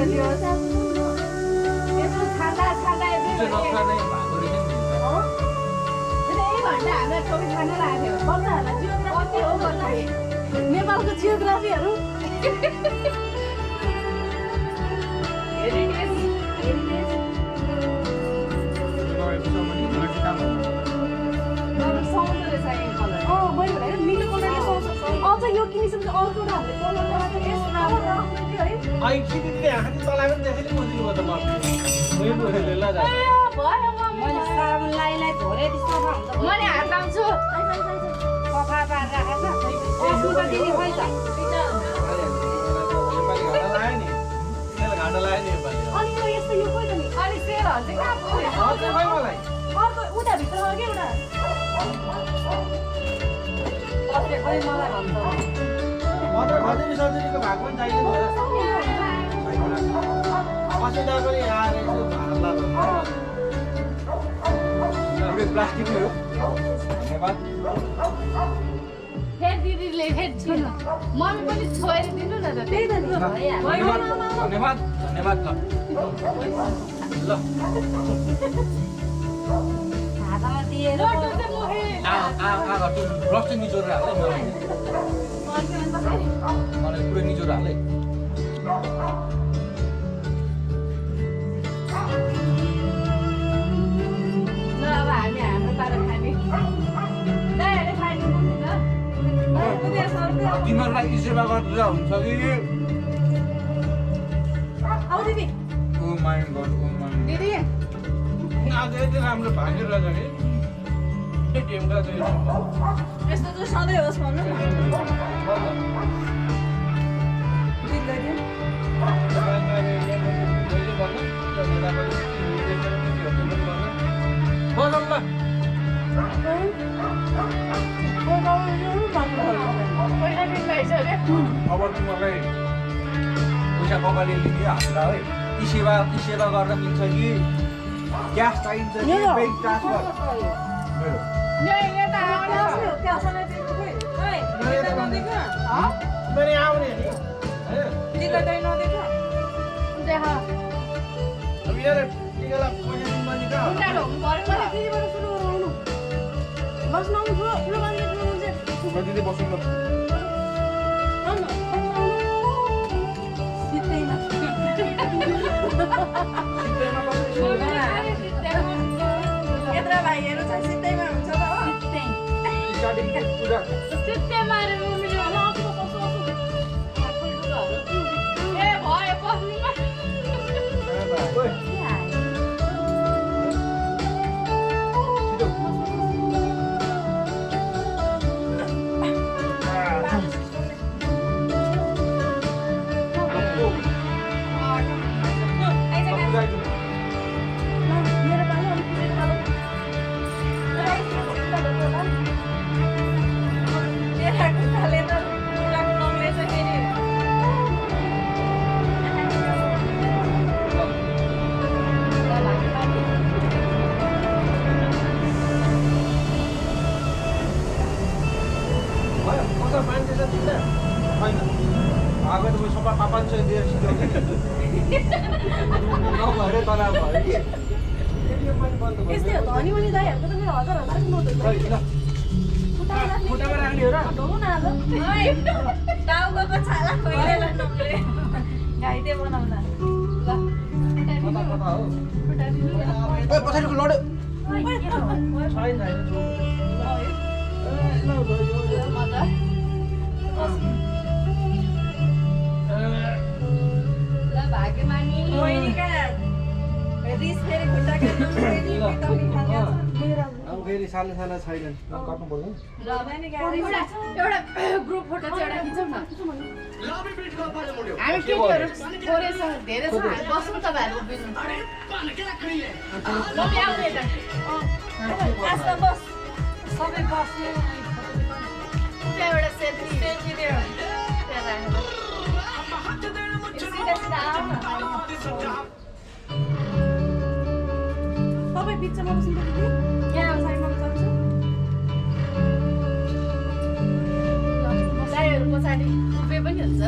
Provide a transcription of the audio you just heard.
गरिदियोस् यसो छाड्दा यतै घन्टा हामीलाई 24 घन्टा लाग्थ्यो बच्चाहरूलाई जियोग्राफी हो गर्दाखेरि नेपालको जियोग्राफीहरू हेरिटेज सौन्दर्य चाहिँ कलर मैले भने निलो कलरले सुहाउँछ अझ यो किनिसकेपछि अर्को हामीले कलर लगाएको यस्तो राम्रो राख्नु थियो है मैले साबुन लाई धोरे त्यस्तो हुन्छ मैले हात लाउँछु सफा पारेर राखेछ सुगा दिदी खै त अनि यो यस्तो यो खोइ त नि अनि सेलहरू चाहिँ कहाँ पुग्यो अर्को उता भित्र हो कि उता कसले खै मलाई भन्छ प्लास्टिक हो धन्यवाद फेरि दिदीले फेरि छिन् मम्मी पनि छोएर दिनु न त त्यही त नि धन्यवाद धन्यवाद ल हातमा दिएर ब्रस चाहिँ निचोरेर हाल्दै मलाई पुरै निचोरेर हाल्दै ल अब हामी हाम्रो पारा खाने दाइहरूले खाइदिनु तिमीहरूलाई यी सेवा गरेर हुन्छ कि आऊ दिदी ओ माय गॉड दिदी आज यति राम्रो भागेर रहेछ कि टेमका चाहिँ यस्तो चाहिँ सधैँ होस् भन्नु न पैसा दिन भइसक्यो अब तिमीहरूलाई पैसा कपाले लिने हाल्दा है यी सेवा गर्न मिल्छ कि क्यास चाहिन्छ कि ब्याङ्क ट्रान्सफर मेरो यता मैले आउने नि देखा अब यार टिकालाई पैसा दिनु नि त उनीहरू हुनु पऱ्यो दिदीबाट सुरु गराउनु बस्नु आउनु ठुलो मान्छे दिदी बस्नु ल सित्तैमा यत्रो भाइहरू छ सित्तैमा हुन्छ त हो सित्तैमा ए भयो बस्नु यस्तै हो धनी मनी दाइहरूको त मेरो हजार नोटहरू खुट्टामा राख्ने हो र ढोउ न आज टाउको छाला खोइले नम्ले गाइते बनाउन ल पछाडिको लड्यो भाग्यमानी रिस फेरि खुट्टा काट्नु फेरि पितौली खान्छ अब फेरि सानो सानो छैनन् काट्नु पर्दैन एउटा ग्रुप फोटो चाहिँ एउटा खिचौँ न हामी केटीहरू थोरै छ धेरै छ हामी बस्नु तपाईँहरू उभिनु मम्मी आउने यता आस्था बस सबै बस्ने त्यहाँ एउटा सेल्फी त्यहाँ राखेर सिधा सिधा आऊ न तपाईँ बिचमा बस्नु दिदी यहाँ साइडमा बस्छु गाईहरू पछाडि उभे पनि हुन्छ